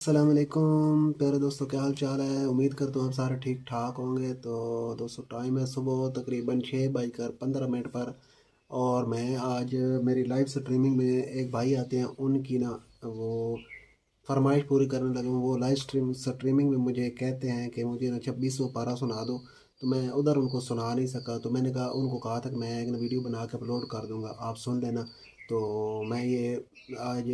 السلام علیکم پیارے دوستوں، کیا حال چال ہے؟ امید کرتا ہوں آپ سارے ٹھیک ٹھاک ہوں گے۔ تو دوستوں، ٹائم ہے صبح تقریباً 6:15 پر، اور میں آج میری لائیو سٹریمنگ میں ایک بھائی آتے ہیں، ان کی نا وہ فرمائش پوری کرنے لگا ہوں۔ وہ لائیو سٹریمنگ میں مجھے کہتے ہیں کہ مجھے نا 26واں پارہ سنا دو، تو میں ادھر ان کو سنا نہیں سکا، تو میں نے ان کو کہا تھا کہ میں ایک ویڈیو بنا کے اپلوڈ کر دوں گا، آپ سن لینا۔ تو میں یہ آج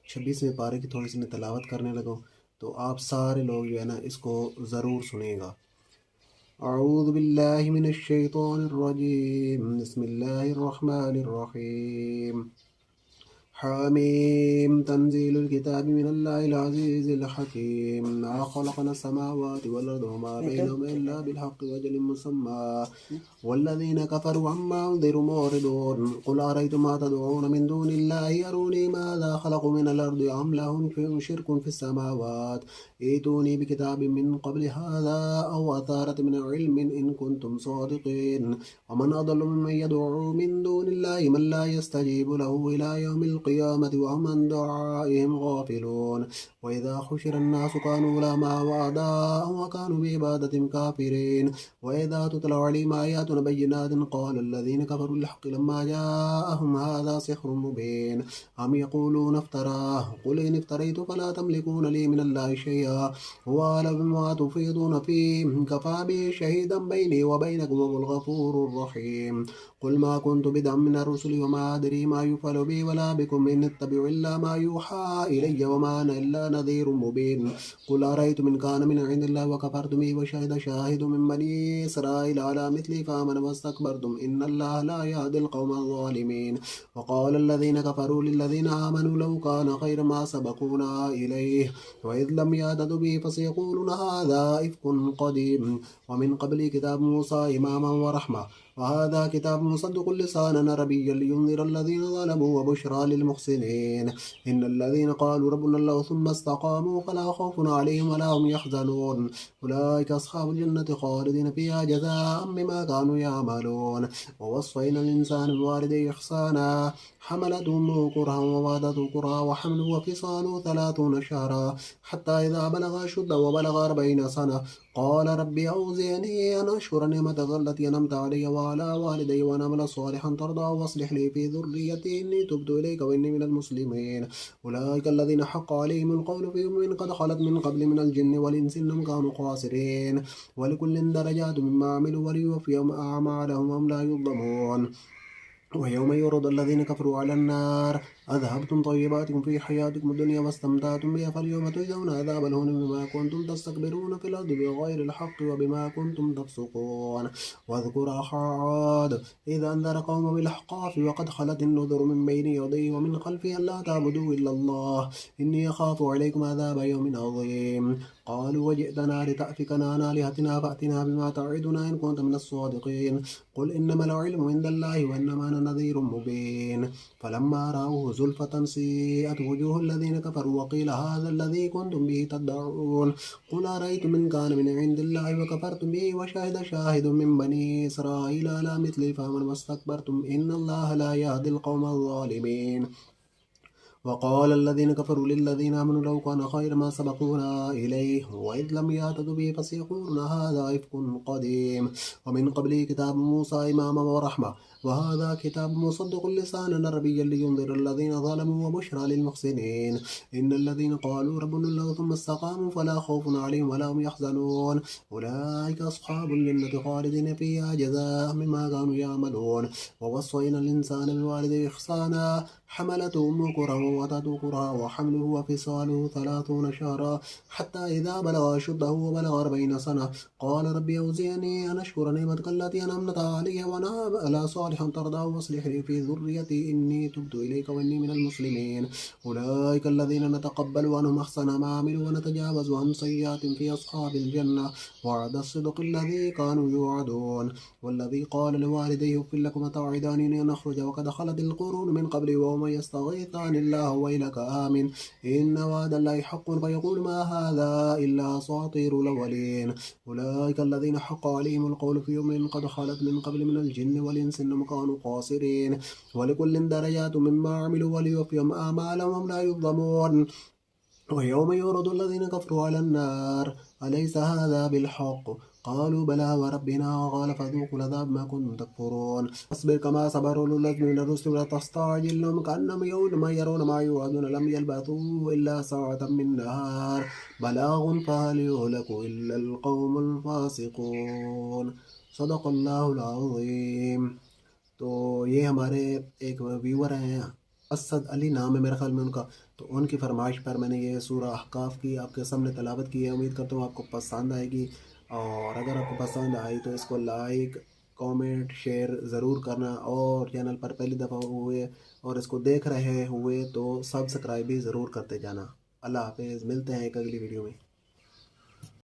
26ویں پارے کی تھوڑی سی تلاوت کرنے لگا ہوں، تو آپ سارے لوگ جو ہے نا اس کو ضرور سنیں گا۔ اعوذ باللہ من الشیطان الرجیم، بسم اللہ الرحمن الرحیم۔ حامیم تنزيل الكتاب من الله العزيز الحكيم، ما خلقنا السماوات والأرض وما بينهما إلا بالحق وأجل مسمى والذين كفروا عما أنذروا معرضون قل أرأيتم ما تدعون من دون الله أروني ماذا خلقوا من الأرض أم لهم شرك في السماوات ائتوني بكتاب من قبل هذا أو أثارة من علم إن كنتم صادقين ومن أضل ممن يدعو من دون الله من لا يستجيب له إلى يوم القيامة وهم عن دعائهم غافلون وإذا حشر الناس كانوا لما وأعداء وكانوا بعبادة كافرين وإذا تتلى عليهم آياتنا بينات قال الذين كفروا الحق لما جاءهم هذا سحر مبين أم يقولون افتراه قل إن افتريت فلا تملكون لي من الله شيئا هو أعلم بما تفيضون فيه كفى به شهيدا بيني وبينكم وهو الغفور الرحيم قل ما كنت بدعا من الرسل وما أدري ما يفعل بي ولا بكم إن اتبع إلا ما يوحى إلي وما أنا إلا نذير مبين قل أرأيتم إن كان من عند الله وكفرتم به وشهد شاهد من بني إسرائيل على مثلي فآمن واستكبرتم إن الله لا يهدي القوم الظالمين وقال الذين كفروا للذين آمنوا لو كان خيرا ما سبقونا إليه وإذ لم يهتدوا به فسيقولون هذا إفك قديم ومن قبل كتاب موسى إماما ورحمة وهذا كتاب مصدق لسانا عربيا لينذر الذين ظلموا وبشرى للمحسنين إن الذين قالوا ربنا الله ثم استقاموا فلا خوف عليهم ولا هم يحزنون أولئك أصحاب الجنة خالدين فيها جزاء بما كانوا يعملون ووصينا الإنسان بوالديه إحسانا حملته أمه كرها ووالدته كرها وحمله وفصاله 30 شهرا حتى إذا بلغ أشده وبلغ 40 سنة قال ربي أوزعني أن أشكر نعمتك التي أنعمت علي وعلى والدي وأن أعمل صالحا ترضاه واصلح لي في ذريتي إني تبت إليك وإني من المسلمين أولئك الذين حق عليهم القول في أمم قد خلت من قبل من الجن والإنس إنهم كانوا خاسرين ولكل درجات مما عملوا وليوفيهم أعمالهم وهم لا يظلمون ويوم يعرض الذين كفروا على النار أذهبتم طيباتكم في حياتكم الدنيا واستمتعتم بها فاليوم تجزون عذاب الهون بما كنتم تستكبرون في الأرض بغير الحق وبما كنتم تفسقون واذكر أخا عاد إذا أنذر قوم بالأحقاف وقد خلت النذر من بين يديه ومن خلفه ألا تعبدوا إلا الله إني أخاف عليكم عذاب يوم عظيم قالوا وجئتنا لتأفكنا عن آلهتنا فأتنا بما تعدنا إن كنت من الصادقين قل إنما العلم عند الله وإنما أنا نذير مبين فلما رأوه زلفة سيئت وجوه الذين كفروا وقيل هذا الذي كنتم به تدعون قل أرأيتم إن كان من عند الله وكفرتم به وشهد شاهد من بني إسرائيل على مثله فآمن واستكبرتم إن الله لا يهدي القوم الظالمين وقال الذين كفروا للذين آمنوا لو كان خيرا ما سبقونا إليه وإذ لم يهتدوا به فسيقولون هذا إفك قديم ومن قبله كتاب موسى إماما ورحمة وهذا كتاب مصدق لسانا عربيا لينذر الذين ظلموا وبشرى للمحسنين إن الذين قالوا ربنا الله ثم استقاموا فلا خوف عليهم ولا هم يحزنون أولئك أصحاب الجنة خالدين فيها جزاء بما كانوا يعملون ووصينا الإنسان بوالديه إحسانا حملته أمه كرها ووضعته كرها وحمله وفصاله 30 شهرا حتى إذا بلغ أشده وبلغ 40 سنة قال ربي أوزعني أن أشكر نعمتك التي أنعمت علي وأن أعمل صالحا ترضاه واصلح لي في ذريتي إني تبت إليك وإني من المسلمين أولئك الذين نتقبل عنهم أحسن ما عملوا ونتجاوز عن سيئات في أصحاب الجنة وعد الصدق الذي كانوا يوعدون والذي قال لوالديه اغفر لكم تعدانني أن أخرج وقد خلت القرون من قبلي وهم يستغيثان الله ويلك آمن إن وعد الله حق فيقول ما هذا إلا أساطير الأولين أولئك الذين حق عليهم القول في يوم قد خلت من قبل من الجن والإنس إنهم كانوا خاسرين ولكل درجات مما عملوا وليوفيهم أعمالهم لا يظلمون ويوم يعرض الذين كفروا على النار أليس هذا بالحق قالوا بلى وربنا قال فذوقوا العذاب ما كنتم تكفرون اصبر كما صبر أولو العزم من الرسل ولا تستعجل لهم كأنهم يرون ما يوعدون لم يلبثوا إلا ساعة من نهار بلاغ فهل يهلك إلا القوم الفاسقون صدق اللہ العظیم. تو یہ ہمارے ایک ویور ہیں، اسد علی نام ہے میرے خیال میں ان کا، تو ان کی فرمائش پر میں نے یہ سورہ احقاف کی آپ کے سامنے تلاوت کی ہے. امید کرتا ہوں آپ کو پسند آئے گی، اور اگر آپ کو پسند آئی تو اس کو لائک کامنٹ شیئر ضرور کرنا، اور چینل پر پہلی دفعہ ہوئے اور اس کو دیکھ رہے ہوئے تو سبسکرائب بھی ضرور کرتے جانا. اللہ حافظ، ملتے ہیں ایک اگلی ویڈیو میں.